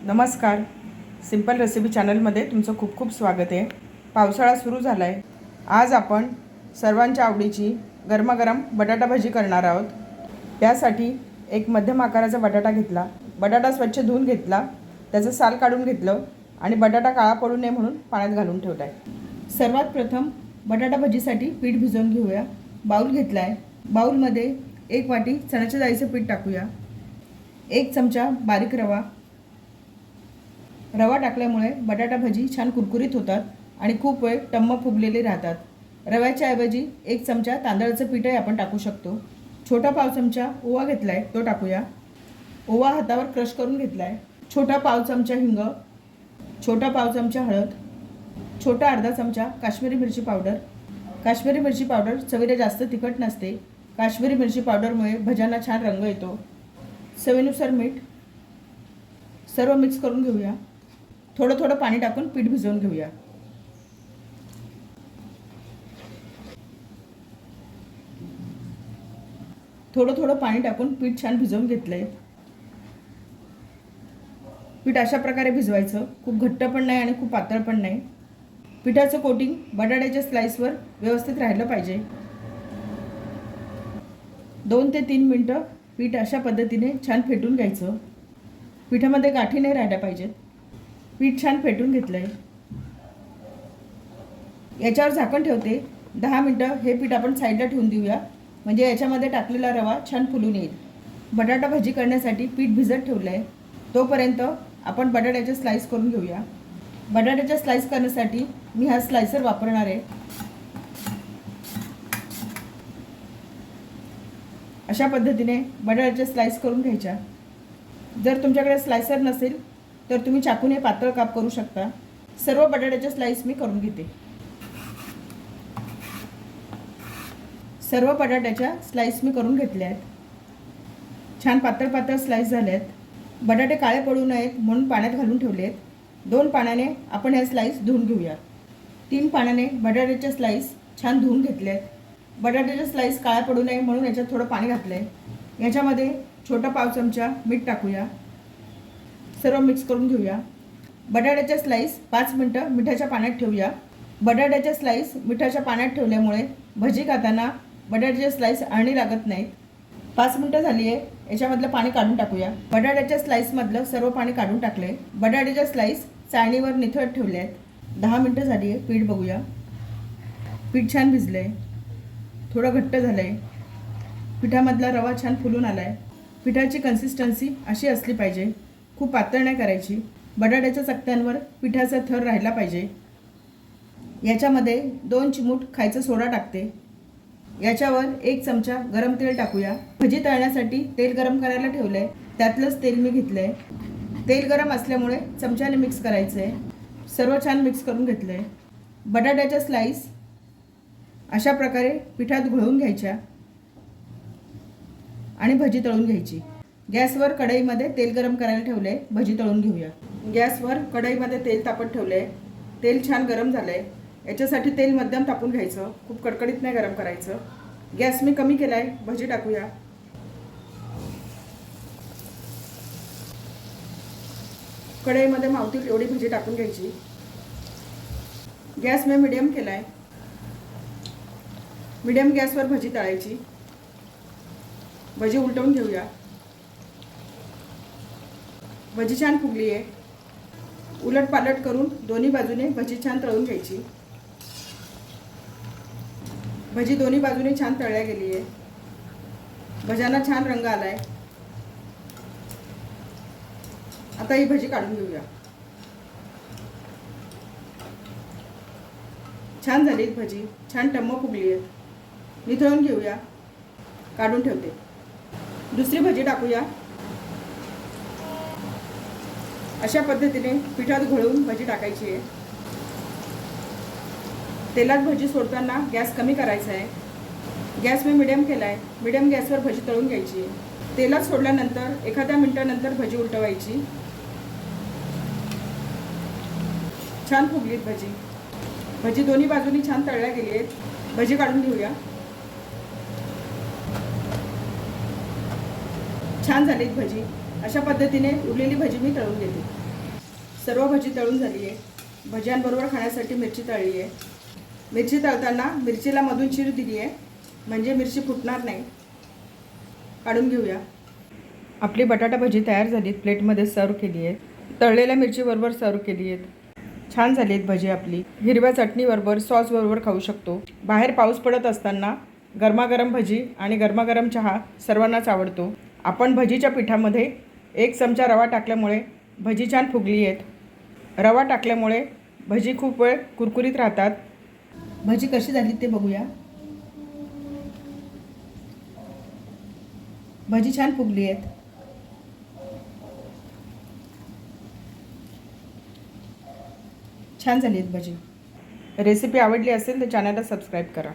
नमस्कार. Simple recipe चॅनलमध्ये तुमचं खूप खूप स्वागत आहे. पावसाळा सुरू झाला आहे. आज आपण सर्वांच्या आवडीची गरमागरम बटाटा भजी करणार आहोत. त्यासाठी एक मध्यम आकाराचा बटाटा घेतला. बटाटा स्वच्छ धुवून घेतला, त्याचं साल काढून घेतलं आणि बटाटा काळा पडू नये म्हणून पाण्यात घालून ठेवला आहे. सर्वात प्रथम बटाटा भजीसाठी पीठ भिजवून घेऊया. बाऊल घेतला आहे. बाऊलमध्ये 1 वाटी चण्याच्या डाळीचं पीठ टाकूया. 1 चमचा बारीक रवा. रवा टाकल्यामुळे बटाटा भजी छान कुरकुरीत होतात आणि खूप वेळ टम्म फुगलेले राहतात. रव्याच्या ऐवजी 1 चमचा तांदळाचं पीठही आपण टाकू शकतो. छोटा पाव चमचा ओवा घेतला आहे, तो टाकूया. ओवा हातावर क्रश करून घेतला आहे. छोटा पाव चमचा हिंग, छोटा पाव चमचा हळद, छोटा अर्धा चमचा काश्मीरी मिरची पावडर. काश्मीरी मिरची पावडर चवीला जास्त तिखट नसते. काश्मीरी मिरची पावडरमुळे भज्यांना छान रंग येतो. चवीनुसार मीठ. सर्व मिक्स करून घेऊया. थोडं थोडं पाणी टाकून पीठ भिजवून घेऊया. थोडं थोडं पाणी टाकून पीठ छान भिजवून घेतलंय. पीठ अशा प्रकारे भिजवायचं. खूप घट्ट पण नाही आणि खूप पातळ पण नाही. पिठाचं कोटिंग बटाट्याच्या स्लाइसवर व्यवस्थित राहिलं पाहिजे. 2 ते 3 मिनटं पीठ अशा पद्धतीने छान फेटून घ्यायचं. पिठामध्ये गाठी नाही राहिल्या पाहिजेत. पीठ छान फेटून घेतलं आहे. याच्यावर झाकण ठेवते. 10 मिनटं हे पीठ आपण साईडला ठेवून देऊया, म्हणजे याच्यामध्ये टाकलेला रवा छान फुलून येईल. बटाटा भजी करण्यासाठी पीठ भिजत ठेवलं आहे. तोपर्यंत आपण बटाट्याचे स्लाइस करून घेऊया. बटाट्याच्या स्लाइस करण्यासाठी मी हा स्लायसर वापरणार आहे. अशा पद्धतीने बटाट्याचे स्लाइस करून घ्यायच्या. जर तुमच्याकडे स्लायसर नसेल तर तुम्ही चाकूने पातळ काप करू शकता. सर्व बटाट्याचे स्लाइस मी करून घेते. सर्व बटाट्याच्या स्लाइस मी करून घेतल्या आहेत. छान पातळ पातळ स्लाइस झाले आहेत. बटाटे काळे पडू नयेत म्हणून पाण्यात घालून ठेवले आहेत. 2 पाण्याने आपण हे स्लाइस धुवून घेऊया. 3 पाण्याने बटाट्याचे स्लाइस छान धुवून घेतले आहेत. बटाट्याचे स्लाइस काळ्या पडू नये म्हणून याच्यात थोडं पाणी घातलं आहे. याच्यामध्ये छोटा पाव चमचा मीठ टाकूया. सर्व मिक्स करून घेऊया. बटाट्याच्या स्लाइस 5 मिनटं मिठाच्या पाण्यात ठेवूया. बटाट्याच्या स्लाइस मिठाच्या पाण्यात ठेवल्यामुळे भजी खाताना बटाट्याच्या स्लाइस आळणी लागत नाहीत. 5 मिनटं झाली आहे. याच्यामधलं पाणी काढून टाकूया. बटाट्याच्या स्लाइसमधलं सर्व पाणी काढून टाकले. बटाट्याच्या स्लाइस चाळणीवर निथळत ठेवले आहेत. 10 मिनटं झाली आहे. पीठ बघूया. पीठ छान भिजलं आहे. थोडं घट्ट झालं आहे. पिठामधला रवा छान फुलून आला आहे. पिठाची कन्सिस्टन्सी अशी असली पाहिजे. खूप पातळ नाही करायची. बटाट्याच्या चकत्यांवर पिठाचा थर राहिला पाहिजे. याच्यामध्ये 2 चिमूट खायचा सोडा टाकते. याच्यावर 1 चमचा गरम तेल टाकूया. भजी तळण्यासाठी तेल गरम करायला ठेवलं आहे. त्यातलंच तेल मी घेतलं आहे. तेल गरम असल्यामुळे चमच्याने मिक्स करायचं आहे. सर्व छान मिक्स करून घेतलं आहे. बटाट्याच्या स्लाइस अशा प्रकारे पिठात घोळवून घ्यायच्या आणि भजी तळून घ्यायची. गॅसवर कढईमध्ये तेल गरम करायला ठेवलं आहे. भजी तळून घेऊया. गॅसवर कढईमध्ये तेल तापत ठेवलं आहे. तेल छान गरम झालं आहे. याच्यासाठी तेल मध्यम तापून घ्यायचं. खूप कडकडीत नाही गरम करायचं. गॅस मी कमी केला आहे. भजी टाकूया. कढईमध्ये मावतील एवढी भजी टाकून घ्यायची. गॅस मी मिडियम केला आहे. मिडियम गॅसवर भजी तळायची. भजी उलटवून घेऊया. भजी छान फुगली आहे. उलट पालट करून दोन्ही बाजूने भजी छान तळून घ्यायची. भजी दोन्ही बाजूने छान तळल्या गेली आहे. भज्यांना छान रंग आला आहे. आता ही भजी काढून घेऊया. छान झाली भजी. छान टम्म फुगली आहे. निथळून घेऊया. काढून ठेवते. दुसरी भजी टाकूया. अशा पद्धतीने पिठात घोळवून भजी टाकायची आहे. तेलात भजी सोडताना गॅस कमी करायचा आहे. गॅस मी मिडियम केला आहे. मिडियम गॅसवर भजी तळून घ्यायची आहे. तेलात सोडल्यानंतर एखाद्या मिनिटानंतर भजी उलटवायची. छान फुगलीत भजी. भजी दोन्ही बाजूनी छान तळल्या गेली आहेत. भजी काढून घेऊया. छान झालीत भजी. अशा पद्धतीने उरलेली भजी मी तळून घेते. सर्व भजी तळून झाली आहे. भज्यांबरोबर खाण्यासाठी मिरची तळली आहे. मिरची तळताना मिरचीला मधून चीर दिली आहे, म्हणजे मिरची फुटणार नाही. काढून घेऊया. आपली बटाटा भजी तयार झालीत. प्लेटमध्ये सर्व केली आहे. तळलेल्या मिरचीबरोबर सर्व केली आहेत. छान झाली आहेत भजी आपली. हिरव्या चटणीबरोबर सॉसबरोबर खाऊ शकतो. बाहेर पाऊस पडत असताना गरमागरम भजी आणि गरमागरम चहा सर्वांनाच आवडतो. आपण भजीच्या पिठामध्ये 1 चमचा रवा टाकल्यामुळे भजी छान फुगली आहेत. रवा टाकल्यामुळे भजी खूप वेळ कुरकुरीत राहतात. भजी कशी झाली ते बघूया. भजी छान फुगली आहेत. छान झाली आहेत भजी. रेसिपी आवडली असेल तर चॅनलला सबस्क्राईब करा.